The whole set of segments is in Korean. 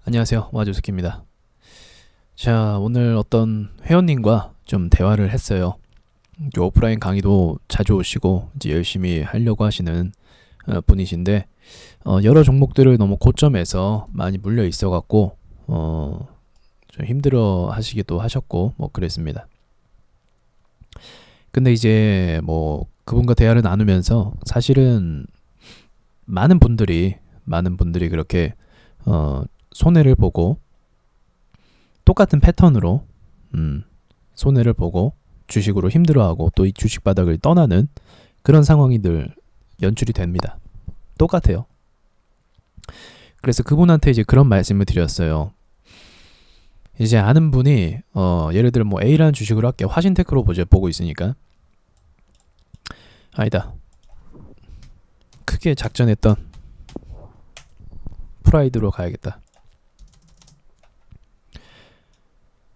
안녕하세요. 와주스키입니다. 자, 오늘 어떤 회원님과 좀 대화를 했어요. 오프라인 강의도 자주 오시고 이제 열심히 하려고 하시는 분이신데 여러 종목들을 너무 고점에서 많이 물려 있어갖고 좀 힘들어 하시기도 하셨고 뭐 그랬습니다. 근데 이제 뭐 그분과 대화를 나누면서 사실은 많은 분들이 그렇게 손해를 보고 똑같은 패턴으로 손해를 보고 주식으로 힘들어하고 또 이 주식 바닥을 떠나는 그런 상황이 늘 연출이 됩니다. 똑같아요. 그래서 그분한테 이제 그런 말씀을 드렸어요. 이제 아는 분이 예를 들어 뭐 A라는 주식으로 할게요. 화신테크로 보고 있으니까. 아니다. 크게 작전했던 프라이드로 가야겠다.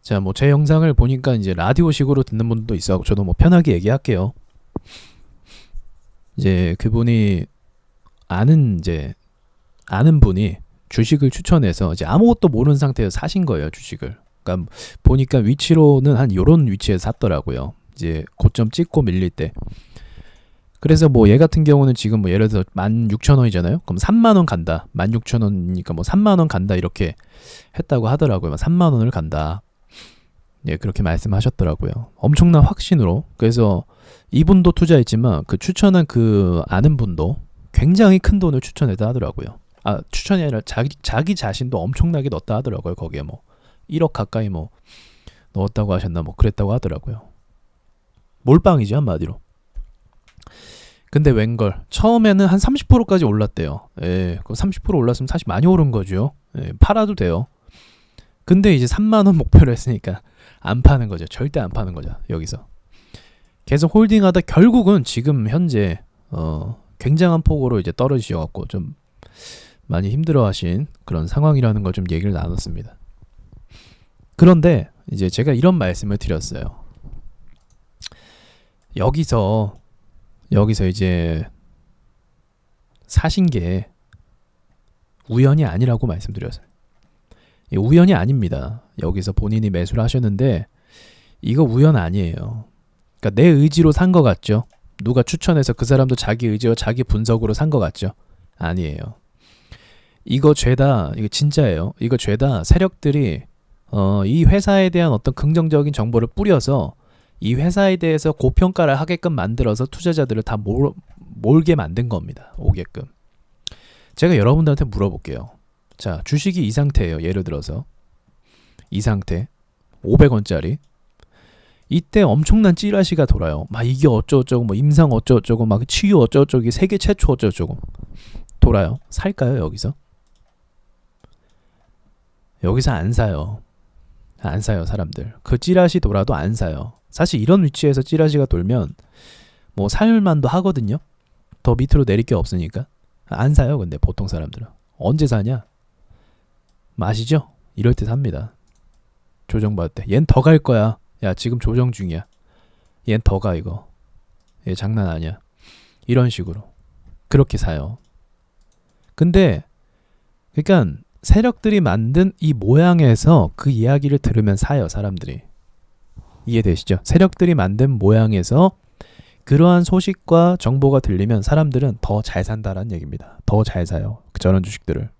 자, 뭐 제 영상을 보니까 이제 라디오식으로 듣는 분도 있어. 저도 뭐 편하게 얘기할게요. 이제 그분이 아는 분이 주식을 추천해서 이제 아무것도 모르는 상태에서 사신 거예요, 주식을. 그러니까 보니까 위치로는 한 요런 위치에서 샀더라고요. 이제 고점 찍고 밀릴 때. 그래서 뭐 얘 같은 경우는 지금 뭐 예를 들어 16,000원이잖아요. 그럼 3만 원 간다. 16,000원이니까 뭐 3만 원 간다 이렇게 했다고 하더라고요. 3만 원을 간다. 예, 그렇게 말씀하셨더라고요. 엄청난 확신으로. 그래서 이분도 투자했지만 그 추천한 그 아는 분도 굉장히 큰 돈을 추천했다 하더라고요. 아, 추천이 아니라 자기 자신도 엄청나게 넣었다 하더라고요. 거기에 뭐 1억 가까이 뭐 넣었다고 하셨나 뭐 그랬다고 하더라고요. 몰빵이죠, 한마디로. 근데 웬걸 처음에는 한 30%까지 올랐대요. 예, 그 30% 올랐으면 사실 많이 오른 거죠. 예, 팔아도 돼요. 근데 이제 3만 원 목표를 했으니까 안 파는 거죠. 절대 안 파는 거죠. 여기서 계속 홀딩하다 결국은 지금 현재 굉장한 폭으로 이제 떨어지셔갖고 좀 많이 힘들어하신 그런 상황이라는 걸 좀 얘기를 나눴습니다. 그런데 이제 제가 이런 말씀을 드렸어요. 여기서 이제 사신 게 우연이 아니라고 말씀드렸어요. 우연이 아닙니다. 여기서 본인이 매수를 하셨는데 이거 우연 아니에요. 그러니까 내 의지로 산 거 같죠? 누가 추천해서 그 사람도 자기 의지와 자기 분석으로 산 거 같죠? 아니에요. 이거 죄다, 이거 진짜예요. 이거 죄다 세력들이 이 회사에 대한 어떤 긍정적인 정보를 뿌려서 이 회사에 대해서 고평가를 하게끔 만들어서 투자자들을 다 몰게 만든 겁니다. 오게끔. 제가 여러분들한테 물어볼게요. 자, 주식이 이 상태예요. 예를 들어서 이 상태 500원짜리 이때 엄청난 찌라시가 돌아요. 막 이게 어쩌고저쩌고 뭐 임상 어쩌고저쩌고 막 치유 어쩌고저쩌고 세계 최초 어쩌고저쩌고 돌아요. 살까요? 여기서 안 사요. 안 사요, 사람들. 그 찌라시 돌아도 안 사요. 사실 이런 위치에서 찌라시가 돌면 뭐 살만도 하거든요. 더 밑으로 내릴 게 없으니까 안 사요. 근데 보통 사람들은 언제 사냐? 아시죠? 이럴 때 삽니다. 조정받을 때. 얜 더 갈 거야. 야, 지금 조정 중이야. 얜 더 가, 이거. 얘 장난 아니야. 이런 식으로. 그렇게 사요. 근데 그러니까 세력들이 만든 이 모양에서 그 이야기를 들으면 사요, 사람들이. 이해되시죠? 세력들이 만든 모양에서 그러한 소식과 정보가 들리면 사람들은 더 잘 산다라는 얘기입니다. 더 잘 사요. 저런 주식들을.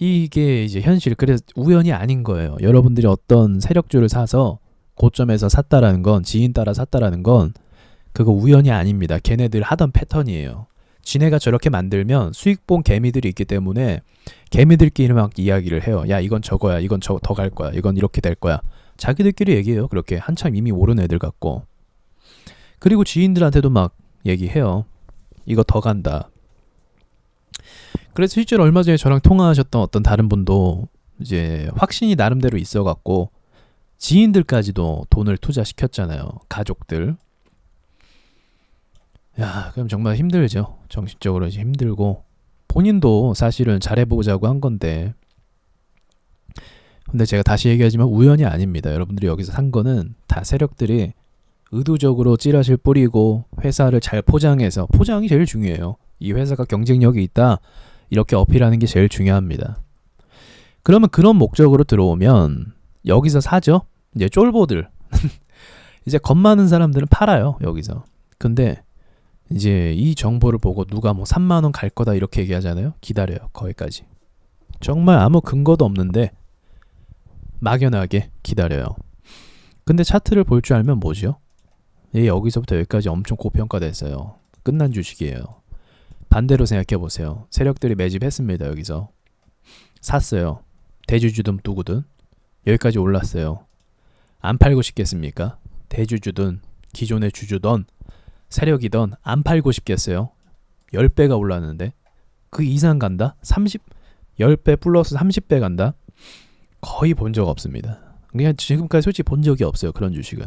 이게 이제 현실. 그래서 우연이 아닌 거예요. 여러분들이 어떤 세력주를 사서 고점에서 샀다라는 건, 지인 따라 샀다라는 건 그거 우연이 아닙니다. 걔네들 하던 패턴이에요. 지네가 저렇게 만들면 수익 본 개미들이 있기 때문에 개미들끼리 막 이야기를 해요. 야, 이건 저거야. 이건 더 갈 거야. 이건 이렇게 될 거야. 자기들끼리 얘기해요. 그렇게 한참 이미 오른 애들 같고. 그리고 지인들한테도 막 얘기해요. 이거 더 간다. 그래서 실제로 얼마 전에 저랑 통화하셨던 어떤 다른 분도 이제 확신이 나름대로 있어갖고 지인들까지도 돈을 투자시켰잖아요. 가족들. 야, 그럼 정말 힘들죠. 정신적으로 이제 힘들고 본인도 사실은 잘해보자고 한 건데, 근데 제가 다시 얘기하지만 우연이 아닙니다. 여러분들이 여기서 산 거는 다 세력들이 의도적으로 찌라시를 뿌리고 회사를 잘 포장해서, 포장이 제일 중요해요. 이 회사가 경쟁력이 있다. 이렇게 어필하는 게 제일 중요합니다. 그러면 그런 목적으로 들어오면 여기서 사죠. 이제 쫄보들 이제 겁 많은 사람들은 팔아요 여기서. 근데 이제 이 정보를 보고 누가 뭐 3만 원 갈 거다 이렇게 얘기하잖아요. 기다려요 거기까지. 정말 아무 근거도 없는데 막연하게 기다려요. 근데 차트를 볼 줄 알면 뭐죠? 얘 여기서부터 여기까지 엄청 고평가됐어요. 끝난 주식이에요. 반대로 생각해 보세요. 세력들이 매집했습니다. 여기서 샀어요. 대주주든 누구든 여기까지 올랐어요. 안 팔고 싶겠습니까? 대주주든 기존의 주주든 세력이든 안 팔고 싶겠어요? 10배가 올랐는데 그 이상 간다? 10배 플러스 30배 간다? 거의 본 적 없습니다. 그냥 지금까지 솔직히 본 적이 없어요. 그런 주식은.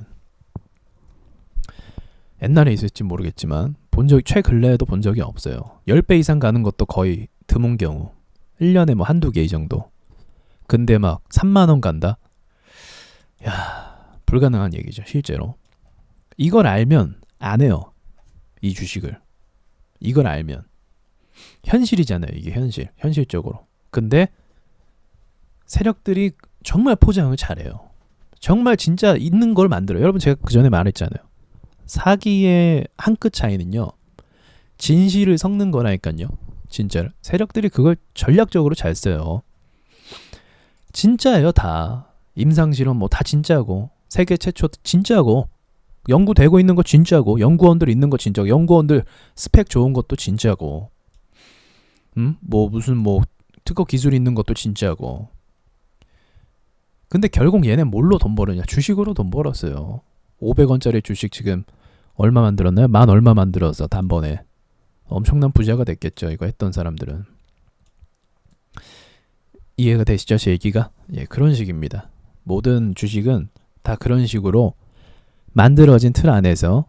옛날에 있을지 모르겠지만 최근래에도 본 적이 없어요. 10배 이상 가는 것도 거의 드문 경우. 1년에 뭐 한두 개 이 정도. 근데 막 3만 원 간다? 야, 불가능한 얘기죠. 실제로. 이걸 알면 안 해요. 이 주식을. 이걸 알면. 현실이잖아요. 이게 현실적으로. 근데 세력들이 정말 포장을 잘해요. 정말 진짜 있는 걸 만들어요. 여러분 제가 그 전에 말했잖아요. 사기의 한 끗 차이는요. 진실을 섞는 거라니까요. 진짜로. 세력들이 그걸 전략적으로 잘 써요. 진짜예요 다. 임상실험 뭐 다 진짜고 세계 최초 진짜고 연구되고 있는 거 진짜고 연구원들 있는 거 진짜고 연구원들 스펙 좋은 것도 진짜고 뭐 무슨 뭐 특허 기술 있는 것도 진짜고. 근데 결국 얘네 뭘로 돈 벌었냐? 주식으로 돈 벌었어요. 500원짜리 주식 지금 얼마 만들었나요? 만 얼마 만들어서 단번에. 엄청난 부자가 됐겠죠. 이거 했던 사람들은. 이해가 되시죠? 제 얘기가? 예, 그런 식입니다. 모든 주식은 다 그런 식으로 만들어진 틀 안에서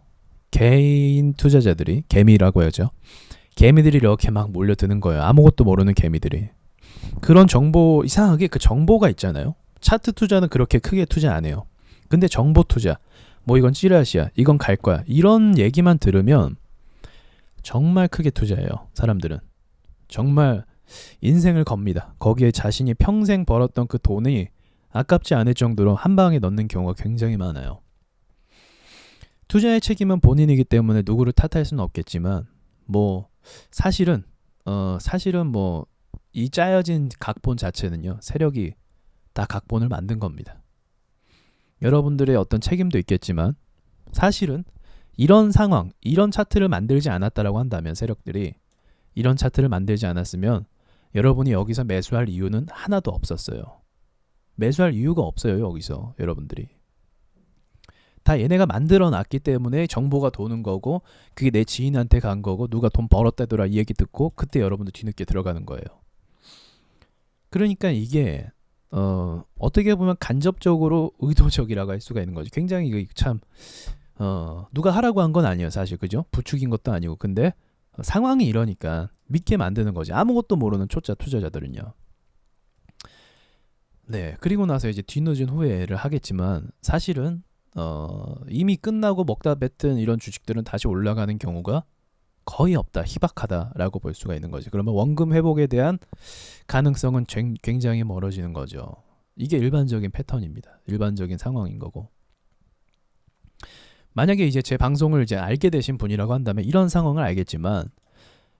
개인 투자자들이, 개미라고 하죠. 개미들이 이렇게 막 몰려드는 거예요. 아무것도 모르는 개미들이. 그런 정보, 이상하게 그 정보가 있잖아요. 차트 투자는 그렇게 크게 투자 안 해요. 근데 정보 투자, 뭐 이건 찌라시야, 이건 갈 거야, 이런 얘기만 들으면 정말 크게 투자해요. 사람들은. 정말 인생을 겁니다. 거기에 자신이 평생 벌었던 그 돈이 아깝지 않을 정도로 한 방에 넣는 경우가 굉장히 많아요. 투자의 책임은 본인이기 때문에 누구를 탓할 수는 없겠지만 뭐 사실은 뭐 이 짜여진 각본 자체는요. 세력이 다 각본을 만든 겁니다. 여러분들의 어떤 책임도 있겠지만 사실은 이런 상황, 이런 차트를 만들지 않았다라고 한다면 세력들이 이런 차트를 만들지 않았으면 여러분이 여기서 매수할 이유는 하나도 없었어요. 매수할 이유가 없어요. 여기서 여러분들이. 다 얘네가 만들어 놨기 때문에 정보가 도는 거고 그게 내 지인한테 간 거고 누가 돈 벌었다더라 이 얘기 듣고 그때 여러분들 뒤늦게 들어가는 거예요. 그러니까 이게 어떻게 보면 간접적으로 의도적이라고 할 수가 있는 거지. 굉장히 참 누가 하라고 한 건 아니에요. 사실 그죠? 부추긴 것도 아니고. 근데 상황이 이러니까 믿게 만드는 거지. 아무것도 모르는 초짜 투자자들은요. 네. 그리고 나서 이제 뒤늦은 후회를 하겠지만 사실은 이미 끝나고 먹다 뱉은 이런 주식들은 다시 올라가는 경우가 거의 없다. 희박하다라고 볼 수가 있는 거지. 그러면 원금 회복에 대한 가능성은 굉장히 멀어지는 거죠. 이게 일반적인 패턴입니다. 일반적인 상황인 거고. 만약에 이제 제 방송을 이제 알게 되신 분이라고 한다면 이런 상황을 알겠지만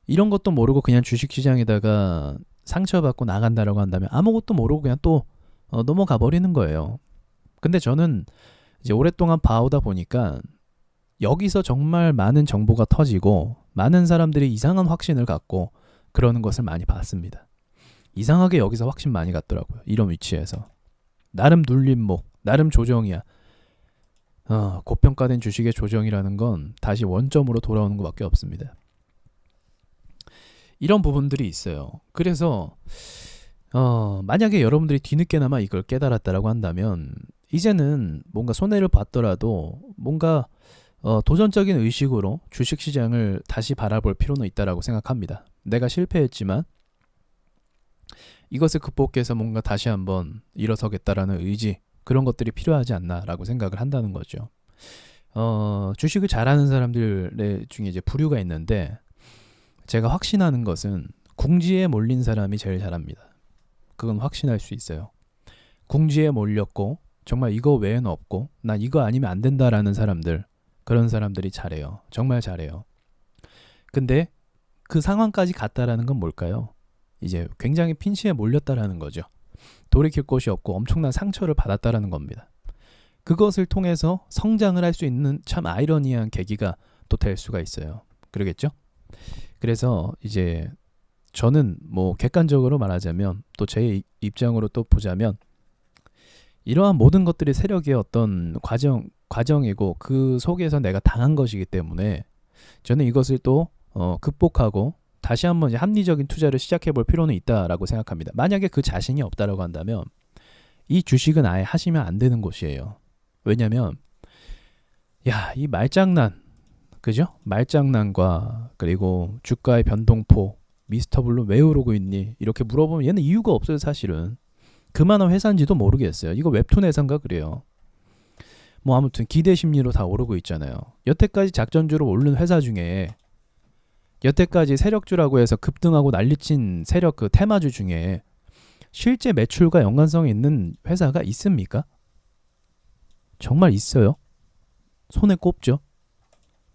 이런 것도 모르고 그냥 주식시장에다가 상처받고 나간다라고 한다면 아무것도 모르고 그냥 또 넘어가 버리는 거예요. 근데 저는 이제 오랫동안 봐오다 보니까 여기서 정말 많은 정보가 터지고 많은 사람들이 이상한 확신을 갖고 그러는 것을 많이 봤습니다. 이상하게 여기서 확신 많이 갖더라고요. 이런 위치에서. 나름 눌림목, 나름 조정이야. 고평가된 주식의 조정이라는 건 다시 원점으로 돌아오는 것밖에 없습니다. 이런 부분들이 있어요. 그래서 만약에 여러분들이 뒤늦게나마 이걸 깨달았다라고 한다면 이제는 뭔가 손해를 봤더라도 뭔가 도전적인 의식으로 주식시장을 다시 바라볼 필요는 있다라고 생각합니다. 내가 실패했지만 이것을 극복해서 뭔가 다시 한번 일어서겠다라는 의지, 그런 것들이 필요하지 않나라고 생각을 한다는 거죠. 주식을 잘하는 사람들 중에 이제 부류가 있는데 제가 확신하는 것은 궁지에 몰린 사람이 제일 잘합니다. 그건 확신할 수 있어요. 궁지에 몰렸고 정말 이거 외에는 없고 난 이거 아니면 안 된다라는 사람들, 그런 사람들이 잘해요. 정말 잘해요. 근데 그 상황까지 갔다라는 건 뭘까요? 이제 굉장히 핀치에 몰렸다라는 거죠. 돌이킬 곳이 없고 엄청난 상처를 받았다라는 겁니다. 그것을 통해서 성장을 할 수 있는 참 아이러니한 계기가 또 될 수가 있어요. 그러겠죠? 그래서 이제 저는 뭐 객관적으로 말하자면 또 제 입장으로 또 보자면 이러한 모든 것들이 세력의 어떤 과정이고 그 속에서 내가 당한 것이기 때문에 저는 이것을 또 극복하고 다시 한번 이제 합리적인 투자를 시작해 볼 필요는 있다라고 생각합니다. 만약에 그 자신이 없다라고 한다면 이 주식은 아예 하시면 안 되는 곳이에요. 왜냐면 이 말장난, 그죠? 말장난과 그리고 주가의 변동폭, 미스터블루 왜 오르고 있니? 이렇게 물어보면 얘는 이유가 없어요. 사실은 그만한 회사인지도 모르겠어요. 이거 웹툰 회사인가 그래요. 뭐 아무튼 기대 심리로 다 오르고 있잖아요. 여태까지 작전주로 오른 회사 중에, 여태까지 세력주라고 해서 급등하고 난리친 세력 그 테마주 중에 실제 매출과 연관성이 있는 회사가 있습니까? 정말 있어요? 손에 꼽죠?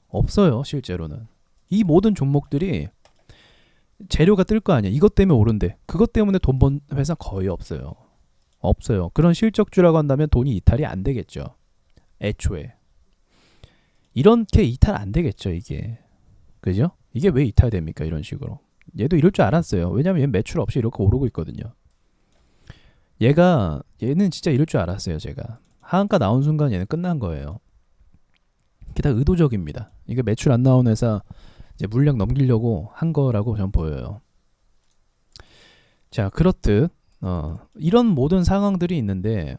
없어요. 실제로는. 이 모든 종목들이 재료가 뜰 거 아니야. 이것 때문에 오른대. 그것 때문에 돈 번 회사 거의 없어요. 없어요. 그런 실적주라고 한다면 돈이 이탈이 안 되겠죠. 애초에. 이렇게 이탈 안 되겠죠, 이게. 그죠? 이게 왜 이탈됩니까? 이런 식으로. 얘도 이럴 줄 알았어요. 왜냐면 얘는 매출 없이 이렇게 오르고 있거든요. 얘는 진짜 이럴 줄 알았어요, 제가. 하한가 나온 순간 얘는 끝난 거예요. 이게 다 의도적입니다. 이게 매출 안 나온 회사 이제 물량 넘기려고 한 거라고 전 보여요. 자, 그렇듯 이런 모든 상황들이 있는데,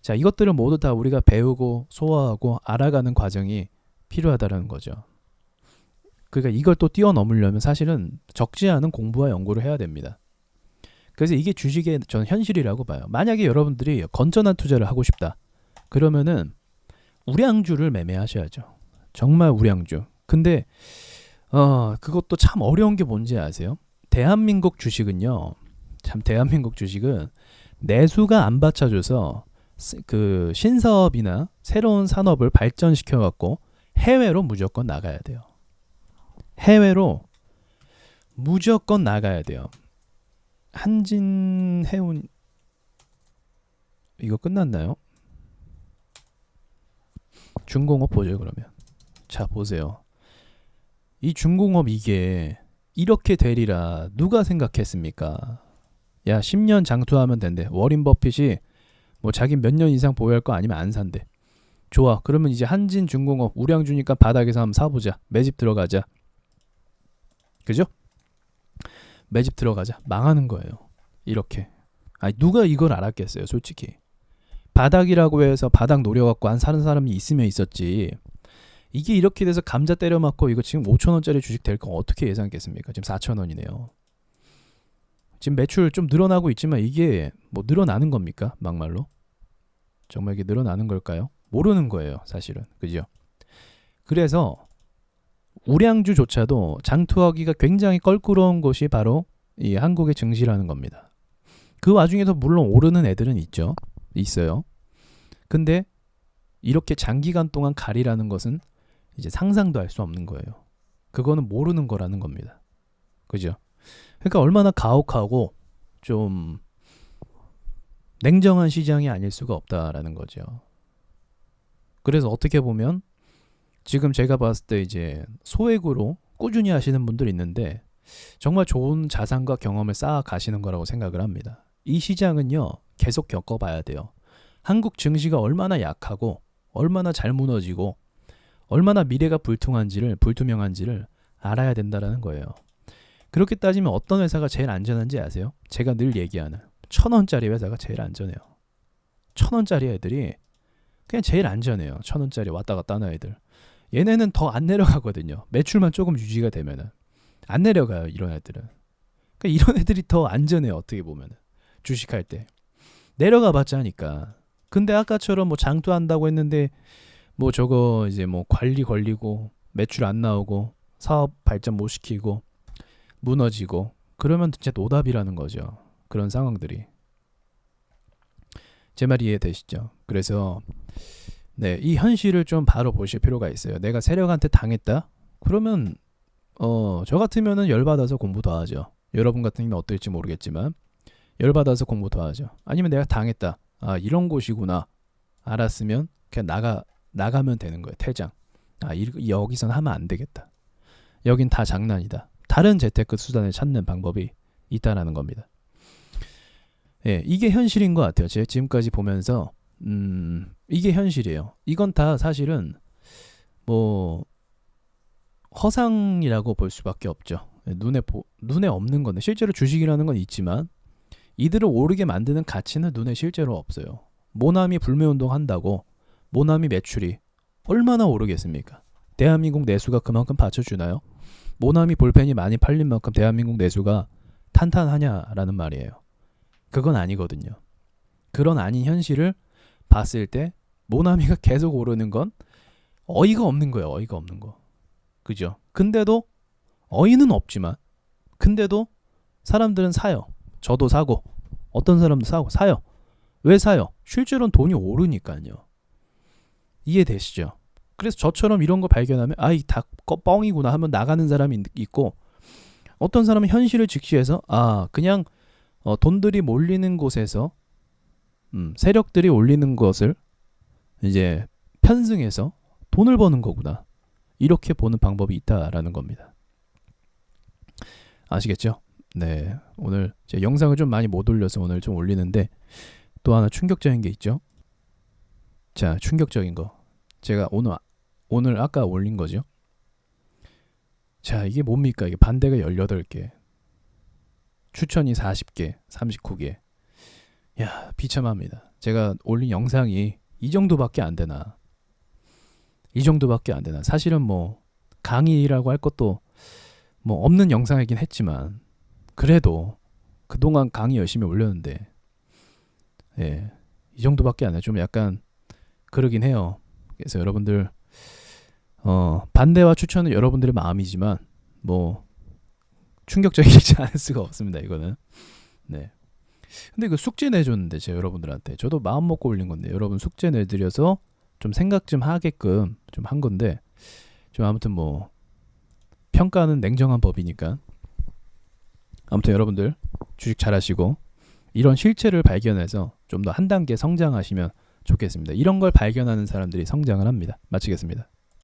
자, 이것들을 모두 다 우리가 배우고 소화하고 알아가는 과정이 필요하다는 거죠. 그러니까 이걸 또 뛰어넘으려면 사실은 적지 않은 공부와 연구를 해야 됩니다. 그래서 이게 주식의 저는 현실이라고 봐요. 만약에 여러분들이 건전한 투자를 하고 싶다, 그러면은 우량주를 매매하셔야죠. 정말 우량주. 근데 그것도 참 어려운 게 뭔지 아세요? 대한민국 주식은요, 참 대한민국 주식은 내수가 안 받쳐줘서 그 신사업이나 새로운 산업을 발전시켜 갖고 해외로 무조건 나가야 돼요. 해외로 무조건 나가야 돼요. 한진해운 이거 끝났나요? 중공업 보죠 그러면. 자, 보세요. 이 중공업 이게 이렇게 되리라 누가 생각했습니까? 야, 10년 장투하면 된대. 워린 버핏이 뭐 자기 몇 년 이상 보유할 거 아니면 안 산대. 좋아. 그러면 이제 한진중공업 우량주니까 바닥에서 한번 사보자. 매집 들어가자. 그죠? 매집 들어가자. 망하는 거예요. 이렇게. 아니, 누가 이걸 알았겠어요, 솔직히. 바닥이라고 해서 바닥 노려갖고 안 사는 사람이 있으면 있었지. 이게 이렇게 돼서 감자 때려 맞고 이거 지금 5,000원짜리 주식 될 거 어떻게 예상했겠습니까? 지금 4,000원이네요. 지금 매출 좀 늘어나고 있지만 이게 뭐 늘어나는 겁니까? 막말로? 정말 이게 늘어나는 걸까요? 모르는 거예요, 사실은. 그죠? 그래서 우량주조차도 장투하기가 굉장히 껄끄러운 것이 바로 이 한국의 증시라는 겁니다. 그 와중에도 물론 오르는 애들은 있어요. 근데 이렇게 장기간 동안 가리라는 것은 이제 상상도 할 수 없는 거예요. 그거는 모르는 거라는 겁니다. 그죠? 그러니까 얼마나 가혹하고 좀 냉정한 시장이 아닐 수가 없다라는 거죠. 그래서 어떻게 보면 지금 제가 봤을 때 이제 소액으로 꾸준히 하시는 분들 있는데 정말 좋은 자산과 경험을 쌓아 가시는 거라고 생각을 합니다. 이 시장은요, 계속 겪어봐야 돼요. 한국 증시가 얼마나 약하고 얼마나 잘 무너지고 얼마나 미래가 불투명한지를 알아야 된다는 거예요. 그렇게 따지면 어떤 회사가 제일 안전한지 아세요? 제가 늘 얘기하는 1,000원짜리 회사가 제일 안전해요. 1,000원짜리 애들이 그냥 제일 안전해요. 1,000원짜리 왔다 갔다 하는 애들. 얘네는 더 안 내려가거든요. 매출만 조금 유지가 되면은 안 내려가요, 이런 애들은. 그러니까 이런 애들이 더 안전해요, 어떻게 보면은. 주식할 때 내려가 봤자 하니까. 근데 아까처럼 뭐 장투한다고 했는데 뭐 저거 이제 뭐 관리 걸리고 매출 안 나오고 사업 발전 못 시키고 무너지고 그러면 진짜 노답이라는 거죠. 그런 상황들이. 제 말 이해되시죠? 그래서 네, 이 현실을 좀 바로 보실 필요가 있어요. 내가 세력한테 당했다? 그러면 저 같으면은 열받아서 공부 더 하죠. 여러분 같으면 어떨지 모르겠지만 열받아서 공부 더 하죠. 아니면 내가 당했다. 아, 이런 곳이구나. 알았으면 그냥 나가면 되는 거예요. 퇴장. 아, 여기선 하면 안 되겠다. 여긴 다 장난이다. 다른 재테크 수단을 찾는 방법이 있다라는 겁니다. 예, 이게 현실인 것 같아요. 제가 지금까지 보면서 이게 현실이에요. 이건 다 사실은 뭐 허상이라고 볼 수밖에 없죠. 눈에 없는 건데 실제로 주식이라는 건 있지만 이들을 오르게 만드는 가치는 눈에 실제로 없어요. 모나미 불매운동 한다고 모나미 매출이 얼마나 오르겠습니까? 대한민국 내수가 그만큼 받쳐주나요? 모나미 볼펜이 많이 팔린 만큼 대한민국 내수가 탄탄하냐라는 말이에요. 그건 아니거든요. 그런 아닌 현실을 봤을 때 모나미가 계속 오르는 건 어이가 없는 거예요. 어이가 없는 거. 그죠? 근데도 어이는 없지만 근데도 사람들은 사요. 저도 사고 어떤 사람도 사요. 왜 사요? 실제로는 돈이 오르니까요. 이해되시죠? 그래서 저처럼 이런 거 발견하면 아이 다 뻥이구나 하면 나가는 사람이 있고 어떤 사람은 현실을 직시해서 그냥 돈들이 몰리는 곳에서 세력들이 올리는 것을 이제 편승해서 돈을 버는 거구나. 이렇게 보는 방법이 있다라는 겁니다. 아시겠죠? 네, 오늘 제 영상을 좀 많이 못 올려서 오늘 좀 올리는데 또 하나 충격적인 게 있죠. 자, 충격적인 거. 제가 오늘 아까 올린 거죠. 자, 이게 뭡니까? 이게 반대가 18개. 추천이 40개, 39개. 야, 비참합니다. 제가 올린 영상이 이 정도밖에 안 되나. 사실은 뭐 강의라고 할 것도 뭐 없는 영상이긴 했지만 그래도 그동안 강의 열심히 올렸는데 예, 이 정도밖에 안 해요. 좀 약간 그러긴 해요. 그래서 여러분들 반대와 추천은 여러분들의 마음이지만 뭐 충격적이지 않을 수가 없습니다. 이거는. 네. 근데 그 숙제 내줬는데 제가 여러분들한테 저도 마음 먹고 올린 건데 여러분 숙제 내드려서 좀 생각 좀 하게끔 좀 한 건데 좀 아무튼 뭐 평가는 냉정한 법이니까 아무튼 여러분들 주식 잘하시고 이런 실체를 발견해서 좀 더 한 단계 성장하시면 좋겠습니다. 이런 걸 발견하는 사람들이 성장을 합니다. 마치겠습니다.